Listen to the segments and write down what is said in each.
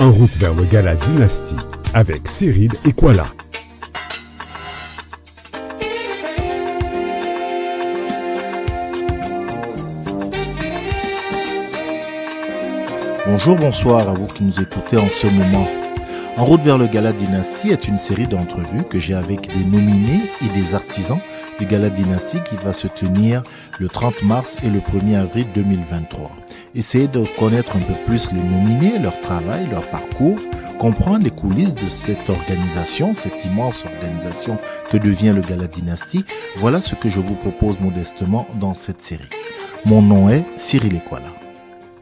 En route vers le gala Dynastie avec Cyril Ekwala. Bonjour, bonsoir à vous qui nous écoutez en ce moment. En route vers le Gala Dynastie est une série d'entrevues que j'ai avec des nominés et des artisans du Gala Dynastie qui va se tenir le 30 mars et le 1er avril 2023. Essayez de connaître un peu plus les nominés, leur travail, leur parcours, comprendre les coulisses de cette organisation, cette immense organisation que devient le Gala Dynastie. Voilà ce que je vous propose modestement dans cette série. Mon nom est Cyril Ekwala.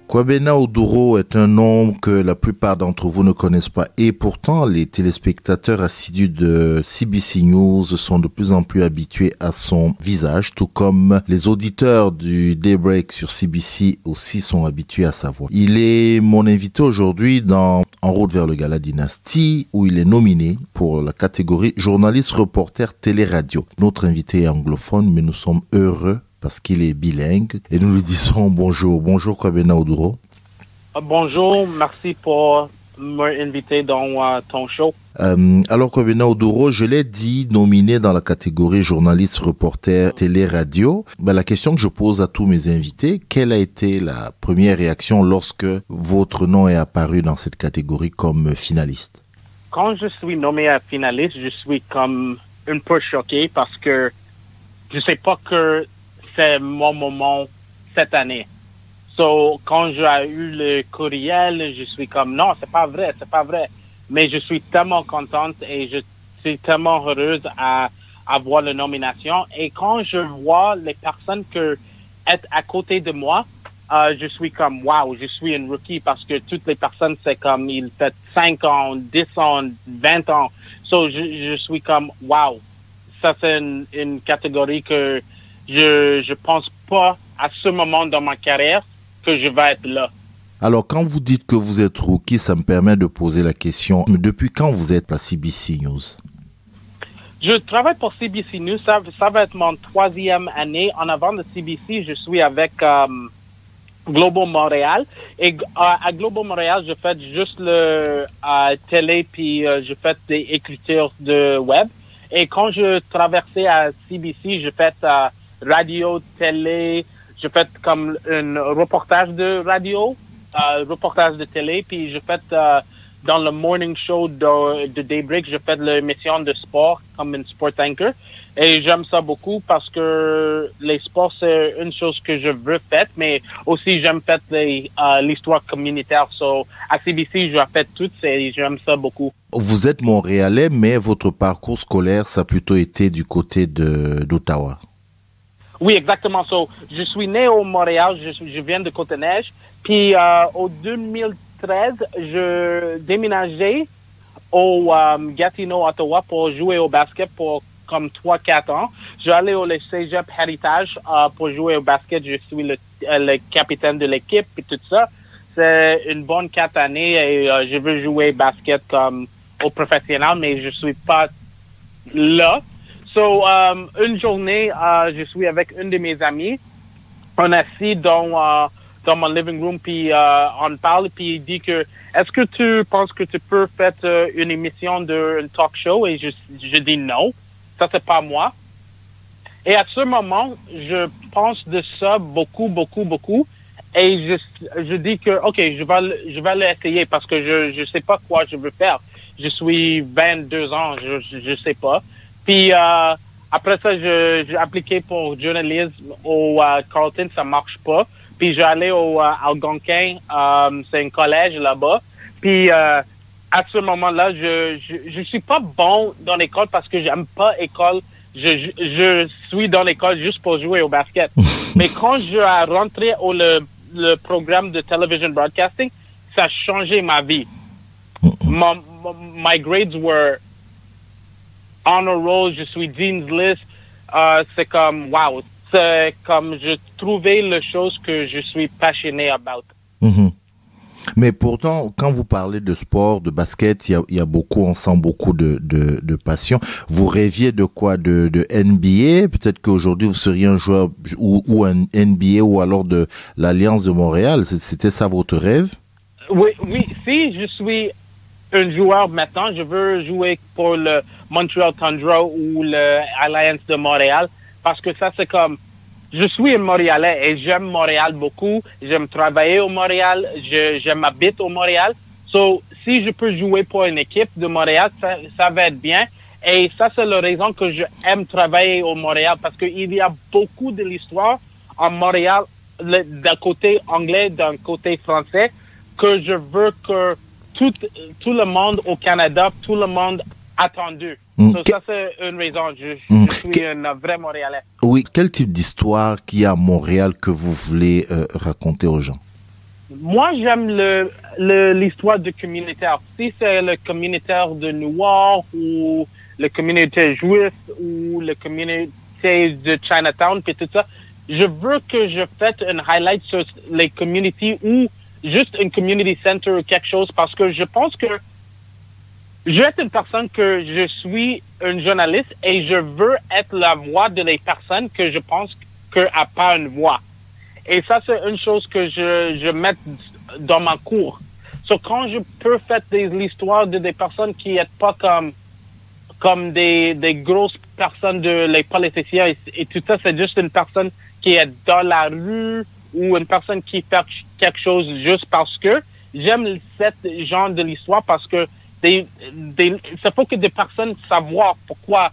Kwabena Oduro est un nom que la plupart d'entre vous ne connaissent pas et pourtant les téléspectateurs assidus de CBC News sont de plus en plus habitués à son visage, tout comme les auditeurs du Daybreak sur CBC aussi sont habitués à sa voix. Il est mon invité aujourd'hui dans En route vers le Gala Dynastie où il est nominé pour la catégorie journaliste reporter télé-radio. Notre invité est anglophone mais nous sommes heureux parce qu'il est bilingue, et nous lui disons bonjour. Bonjour Kwabena Oduro. Bonjour, merci pour m'inviter dans ton show. Alors Kwabena Oduro, je l'ai dit, nominé dans la catégorie journaliste, reporter, télé-radio. La question que je pose à tous mes invités, quelle a été la première réaction lorsque votre nom est apparu dans cette catégorie comme finaliste? Quand je suis nommé à finaliste, je suis comme un peu choqué parce que je sais pas que c'est mon moment cette année. So, quand j'ai eu le courriel, je suis comme, non, c'est pas vrai. Mais je suis tellement contente et je suis tellement heureuse à avoir la nomination. Et quand je vois les personnes que être à côté de moi, je suis comme, wow, je suis une rookie parce que toutes les personnes, c'est comme, ils font 5 ans, 10 ans, 20 ans. So, je suis comme, wow. Ça, c'est une catégorie que je pense pas à ce moment dans ma carrière que je vais être là. Alors, quand vous dites que vous êtes rookie, ça me permet de poser la question, mais depuis quand vous êtes à CBC News? Je travaille pour CBC News, ça va être mon 3e année. En avant de CBC, je suis avec Global Montréal. Et à Global Montréal, je fais juste le télé, puis je fais des écritures de web. Et quand je traversais à CBC, je fais radio, télé, je fais comme un reportage de radio, reportage de télé, puis je fais dans le morning show de Daybreak, je fais l'émission de sport comme un sport anchor. Et j'aime ça beaucoup parce que les sports, c'est une chose que je veux faire, mais aussi j'aime faire l'histoire communautaire. So, à CBC, je fais tout et j'aime ça beaucoup. Vous êtes Montréalais, mais votre parcours scolaire, ça a plutôt été du côté d'Ottawa. Oui, exactement. So, je suis né au Montréal, je viens de Côte-Neige. Puis, au 2013, je déménageais au Gatineau, Ottawa pour jouer au basket pour comme 3-4 ans. J'allais au Cégep Héritage pour jouer au basket. Je suis le capitaine de l'équipe et tout ça. C'est une bonne 4 années et je veux jouer basket comme au professionnel, mais je suis pas là. So, une journée, je suis avec une de mes amies. On est assis dans mon living room, puis on parle, puis il dit que est-ce que tu penses que tu peux faire une émission d'un talk show? Et je dis non, ça c'est pas moi. Et à ce moment, je pense de ça beaucoup. Et je dis que ok, je vais l'essayer parce que je sais pas quoi je veux faire. Je suis 22 ans, je sais pas. Puis après ça, j'ai appliqué pour journalisme au Carleton, ça marche pas. Puis j'allais au Algonquin, c'est un collège là-bas. Puis à ce moment-là, je suis pas bon dans l'école parce que j'aime pas l'école. Je suis dans l'école juste pour jouer au basket. Mais quand je suis rentré au le programme de television broadcasting, ça a changé ma vie. My grades were honor roll, je suis Dean's List. C'est comme, wow. C'est comme, je trouvais les choses que je suis passionné about. Mais pourtant, quand vous parlez de sport, de basket, il y a beaucoup, on sent beaucoup de passion. Vous rêviez de quoi? De NBA? Peut-être qu'aujourd'hui, vous seriez un joueur ou un NBA ou alors de l'Alliance de Montréal. C'était ça votre rêve? Oui, oui. Si je suis un joueur maintenant, je veux jouer pour le Montreal Tundra ou le Alliance de Montréal parce que ça, c'est comme... Je suis un Montréalais et j'aime Montréal beaucoup. J'aime travailler au Montréal. M'habite au Montréal. So, si je peux jouer pour une équipe de Montréal, ça va être bien. Et ça, c'est la raison que j'aime travailler au Montréal parce qu'il y a beaucoup de l'histoire en Montréal, d'un côté anglais, d'un côté français, que je veux que tout le monde au Canada, tout le monde attendu. Ça, c'est une raison. Je suis un vrai Montréalais. Oui, quel type d'histoire qu'il y a à Montréal que vous voulez raconter aux gens? Moi, j'aime l'histoire du communautaire. Si c'est le communautaire de Noir ou le communauté juif ou le communauté de Chinatown puis tout ça, je veux que je fasse un highlight sur les communautés ou juste une community center ou quelque chose parce que je pense que je suis une personne que je suis un journaliste et je veux être la voix de les personnes que je pense qu'elle n'a pas une voix. Et ça, c'est une chose que je mets dans ma cours. So, quand je peux faire des histoires de des personnes qui n'est pas comme des grosses personnes de les politiciens et tout ça, c'est juste une personne qui est dans la rue ou une personne qui fait quelque chose juste parce que j'aime ce genre de l'histoire parce que ça faut que des personnes savoir pourquoi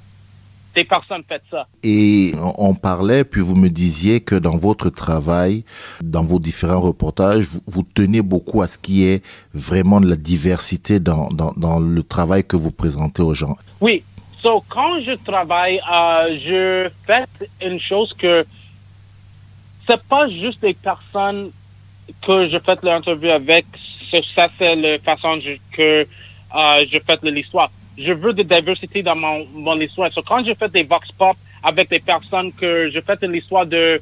des personnes font ça. Et on parlait, puis vous me disiez que dans votre travail, dans vos différents reportages, vous tenez beaucoup à ce qui est vraiment de la diversité dans le travail que vous présentez aux gens. Oui. So, quand je travaille, je fais une chose que c'est pas juste des personnes que je fais l'interview avec. Ça, c'est la façon que je fais l'histoire. Je veux de diversité dans mon histoire. So, quand je fais des vox pop avec des personnes que je fais l'histoire de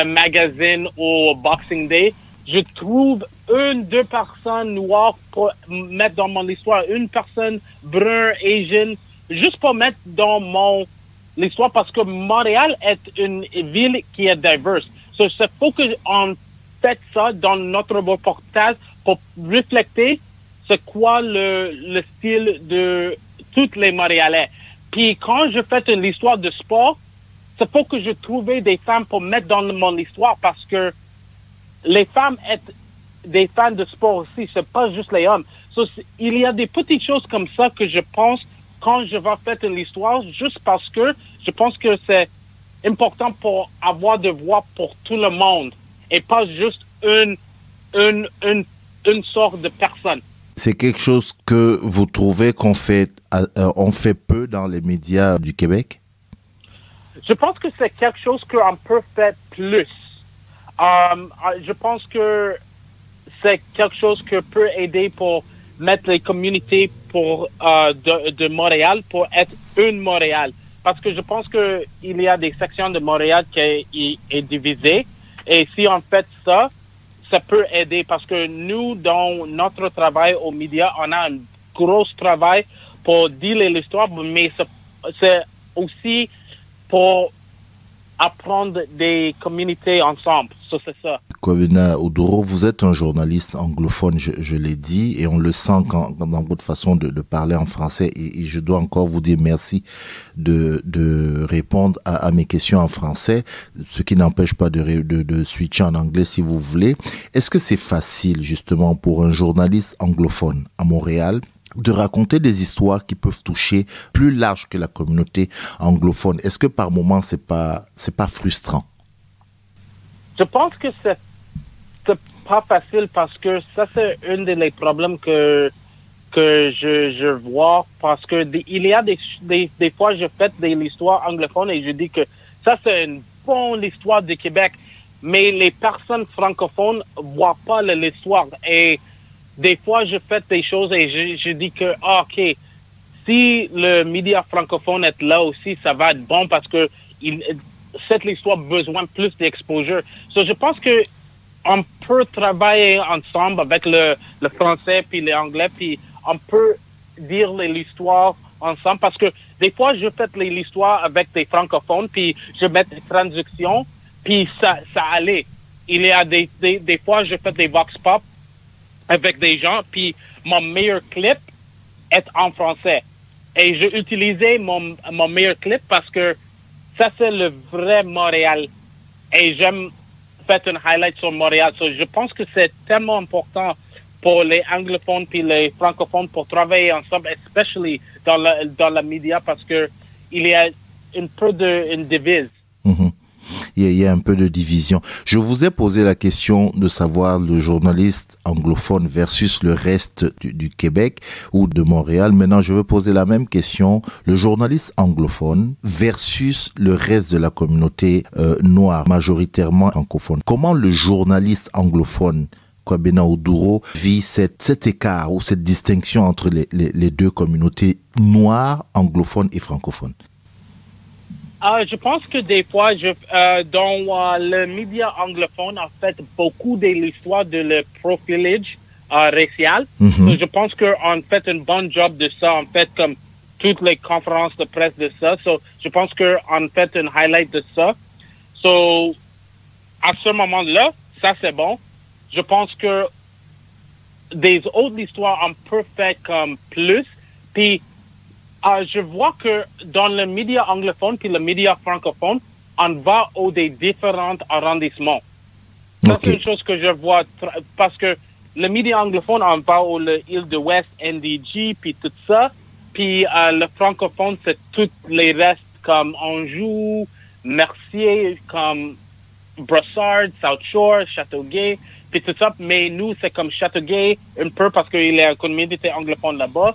magazine au Boxing Day, je trouve deux personnes noires pour mettre dans mon histoire, une personne brun, Asian, juste pour mettre dans mon histoire parce que Montréal est une ville qui est diverse. So, c'est faut qu'on fait ça dans notre reportage pour refléter c'est quoi le style de toutes les Montréalais. Puis quand je fais une histoire de sport, c'est faut que je trouve des femmes pour mettre dans mon histoire parce que les femmes sont des fans de sport aussi, c'est pas juste les hommes. So, il y a des petites choses comme ça que je pense quand je vais faire une histoire juste parce que je pense que c'est important pour avoir de voix pour tout le monde et pas juste une sorte de personne. C'est quelque chose que vous trouvez on fait peu dans les médias du Québec? Je pense que c'est quelque chose qu'on peut faire plus. Je pense que c'est quelque chose que peut aider pour mettre les communautés de Montréal pour être une Montréal. Parce que je pense que il y a des sections de Montréal qui est divisée. Et si on fait ça, ça peut aider parce que nous, dans notre travail aux médias, on a un gros travail pour dire l'histoire, mais c'est aussi pour apprendre des communautés ensemble. Ça, c'est ça. Kwabena Oduro, vous êtes un journaliste anglophone, je l'ai dit, et on le sent dans votre façon de parler en français, et je dois encore vous dire merci de répondre à mes questions en français, ce qui n'empêche pas de switcher en anglais si vous voulez. Est-ce que c'est facile, justement, pour un journaliste anglophone à Montréal de raconter des histoires qui peuvent toucher plus large que la communauté anglophone? Est-ce que par moments c'est pas frustrant? Je pense que c'est pas facile parce que ça c'est un des problèmes que je vois parce que il y a des fois je fais des histoires anglophones et je dis que ça c'est une bonne histoire du Québec, mais les personnes francophones voient pas l'histoire et des fois, je fais des choses et je dis que, OK, si le média francophone est là aussi, ça va être bon parce que cette histoire a besoin plus d'exposure. So, je pense que on peut travailler ensemble avec le français puis l'anglais puis on peut dire l'histoire ensemble parce que des fois, je fais l'histoire avec des francophones puis je mets des traductions puis ça allait. Il y a des fois, je fais des vox pop avec des gens, puis mon meilleur clip est en français. Et j'ai utilisé mon meilleur clip parce que ça, c'est le vrai Montréal. Et j'aime faire un highlight sur Montréal. So, je pense que c'est tellement important pour les anglophones puis les francophones pour travailler ensemble, especially dans la média, parce que il y a un peu une divise. Mm-hmm. Il y a un peu de division. Je vous ai posé la question de savoir le journaliste anglophone versus le reste du Québec ou de Montréal. Maintenant, je veux poser la même question. Le journaliste anglophone versus le reste de la communauté noire, majoritairement francophone. Comment le journaliste anglophone, Kwabena Oduro, vit cet écart ou cette distinction entre les deux communautés noires, anglophones et francophones? Je pense que des fois, dans le média anglophone, en fait, beaucoup de l'histoire de le profilage racial. Mm-hmm. So, je pense qu'on fait un bon job de ça, en fait, comme toutes les conférences de presse de ça. So, je pense qu'on fait un highlight de ça. So, à ce moment-là, ça c'est bon. Je pense que des autres histoires, on peut faire comme plus. Puis, je vois que dans le média anglophone puis le média francophone, on va aux des différents arrondissements. Ça, c'est une chose que je vois, parce que le média anglophone, on va au l'île de West, NDG, puis tout ça. Puis le francophone, c'est tous les restes comme Anjou, Mercier, comme Brossard, South Shore, Châteauguay, puis tout ça. Mais nous, c'est comme Châteauguay, un peu parce qu'il y a une communauté anglophone là-bas.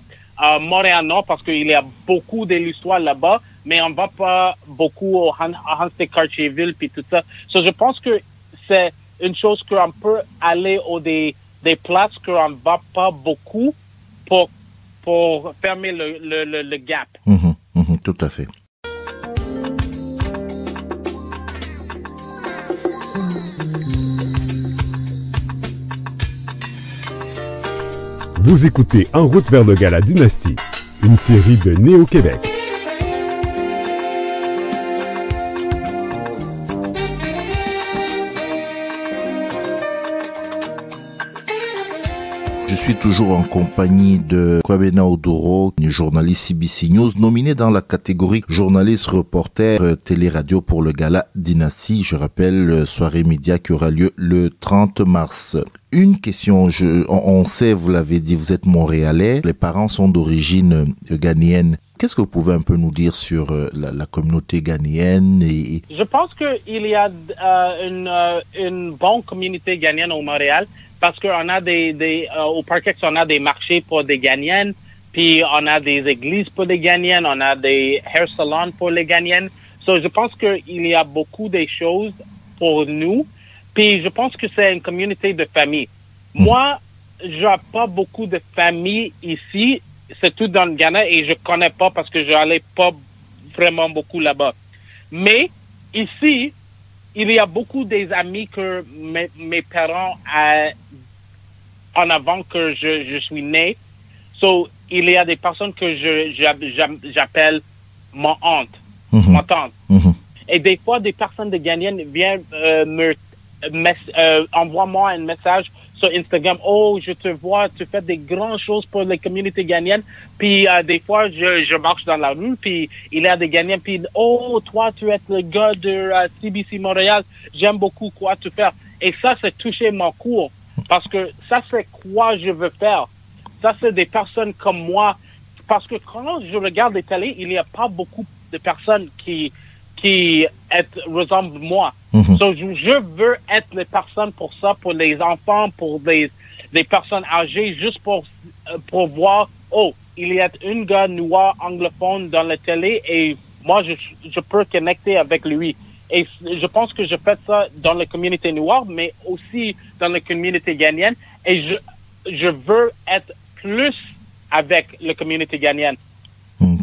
Montréal, non, parce qu'il y a beaucoup de l'histoire là-bas, mais on va pas beaucoup au Hansté-Cartierville puis tout ça. So, je pense que c'est une chose qu'on peut aller des places qu'on va pas beaucoup pour fermer le gap. Tout à fait. Vous écoutez En route vers le Gala Dynastie, une série de Néo-Québec. Je suis toujours en compagnie de Kwabena Oduro, journaliste CBC News, nominé dans la catégorie journaliste reporter télé-radio pour le Gala Dynastie. Je rappelle, soirée média qui aura lieu le 30 mars. Une question, on sait, vous l'avez dit, vous êtes montréalais, les parents sont d'origine ghanéenne. Qu'est-ce que vous pouvez un peu nous dire sur la communauté ghanéenne Je pense qu'il y a une bonne communauté ghanéenne au Montréal, parce qu'on a au Parkex, on a des marchés pour des Ghanéennes, puis on a des églises pour les Ghanéennes, on a des hair salons pour les Ghanéennes. So, je pense qu'il y a beaucoup de choses pour nous. Puis je pense que c'est une communauté de famille. Moi, j'ai pas beaucoup de famille ici, c'est tout dans le Ghana, et je connais pas parce que je n'allais pas vraiment beaucoup là-bas. Mais ici, il y a beaucoup des amis que mes parents en avant que je suis né. So, il y a des personnes que j'appelle ma tante. Et des fois, des personnes de Ghanéennes viennent envoie-moi un message sur Instagram. Oh, je te vois, tu fais des grandes choses pour les communautés ghanéennes. Puis des fois, je marche dans la rue, puis il y a des Ghanéens, puis oh, toi, tu es le gars de CBC Montréal. J'aime beaucoup quoi tu fais. Et ça, c'est touché mon cours. Parce que ça, c'est quoi je veux faire. Ça, c'est des personnes comme moi. Parce que quand je regarde les télés, il n'y a pas beaucoup de personnes qui ressemblent à moi. So, je veux être les personnes pour ça, pour les enfants, pour des personnes âgées, juste pour voir, oh, il y a un gars noir anglophone dans la télé et moi, je peux connecter avec lui. Et je pense que je fais ça dans la communauté noire, mais aussi dans la communauté ghanéenne. Et je veux être plus avec la communauté ghanéenne.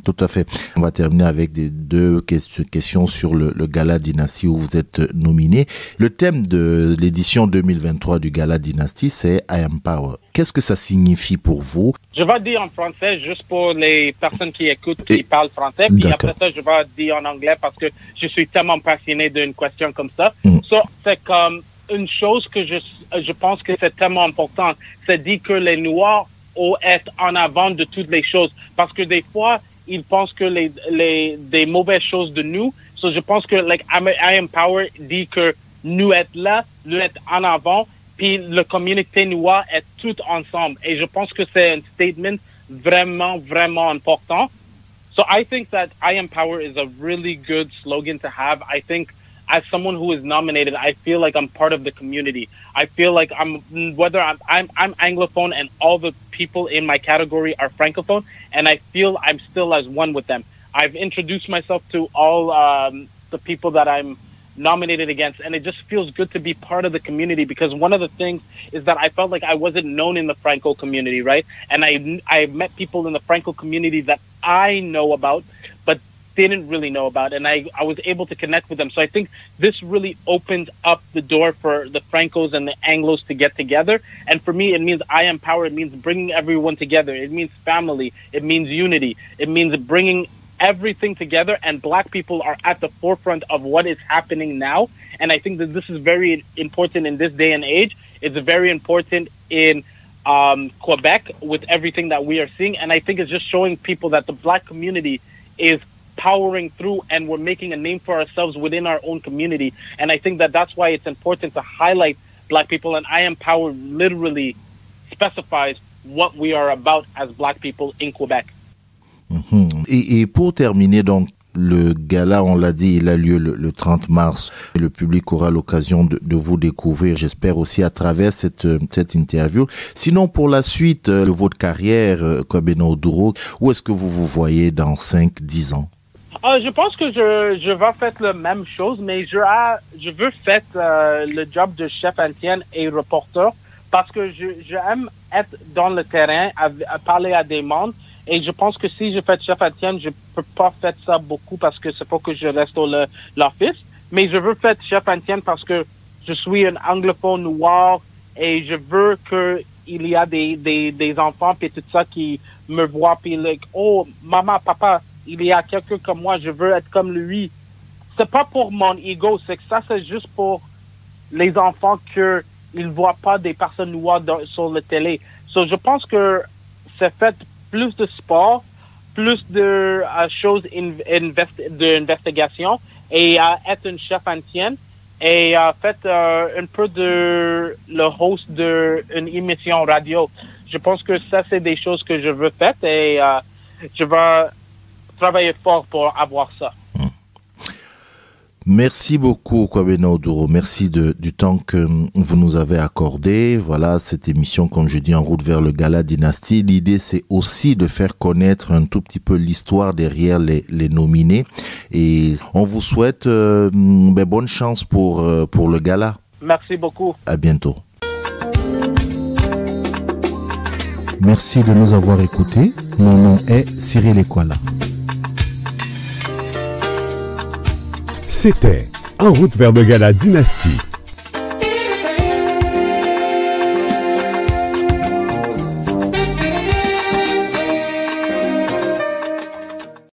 Tout à fait. On va terminer avec deux questions sur le Gala Dynastie où vous êtes nominé. Le thème de l'édition 2023 du Gala Dynastie, c'est I Am Power. Qu'est-ce que ça signifie pour vous? Je vais dire en français juste pour les personnes qui écoutent, qui parlent français. Puis après ça, je vais dire en anglais parce que je suis tellement passionné d'une question comme ça. So, c'est comme une chose que je pense que c'est tellement important, c'est dire que les Noirs ont être en avant de toutes les choses. Parce que des fois, ils pensent que des mauvaises choses de nous. So, je pense que, like, I Empower dit que nous être là, nous être en avant, puis la communauté noire est toute ensemble. Et je pense que c'est un statement vraiment, vraiment important. So I think that I Empower is a really good slogan to have. I think as someone who is nominated, I feel like I'm part of the community. I feel like I'm Anglophone and all the people in my category are Francophone, and I feel I'm still as one with them. I've introduced myself to all the people that I'm nominated against, and it just feels good to be part of the community, because one of the things is that I felt like I wasn't known in the Franco community, right? And I met people in the Franco community that I know about, but didn't really know about, and I was able to connect with them. So I think this really opens up the door for the Francos and the Anglos to get together. And for me, it means I Empower. It means bringing everyone together. It means family. It means unity. It means bringing everything together, and Black people are at the forefront of what is happening now. And I think that this is very important in this day and age. It's very important in Quebec with everything that we are seeing. And I think it's just showing people that the Black community is powering through, and we're making a name for ourselves within our own community. And I think that that's why it's important to highlight Black people. And I Empower literally specifies what we are about as Black people in Quebec. Et pour terminer, donc, le gala, on l'a dit, il a lieu le 30 mars. Le public aura l'occasion de vous découvrir, j'espère aussi à travers cette interview. Sinon, pour la suite de votre carrière, Kwabena Oduro, où est-ce que vous vous voyez dans 5-10 ans? Je pense que je vais faire la même chose, mais je veux faire le job de chef antenne et reporter, parce que j'aime être dans le terrain, à parler à des mondes. Et je pense que si je fais chef antenne, je peux pas faire ça beaucoup parce que c'est pas que je reste au l'office. Mais je veux faire chef antenne parce que je suis un anglophone noir et je veux que il y a des enfants puis tout ça qui me voient puis like, oh, maman, papa, il y a quelqu'un comme moi, je veux être comme lui. C'est pas pour mon ego, c'est que ça, c'est juste pour les enfants que ils voient pas des personnes noires sur la télé. So, je pense que c'est fait plus de sport, plus de choses d'investigation et être une chef antenne et fait un peu de le host d'une émission radio. Je pense que ça, c'est des choses que je veux faire et je vais travailler fort pour avoir ça. Merci beaucoup, Kwabena Oduro. Merci du temps que vous nous avez accordé. Voilà, cette émission, comme je dis, en route vers le Gala Dynastie. L'idée, c'est aussi de faire connaître un tout petit peu l'histoire derrière les nominés. Et on vous souhaite bonne chance pour le Gala. Merci beaucoup. À bientôt. Merci de nous avoir écoutés. Mon nom est Cyril Ekwala. C'était En route vers le Gala Dynastie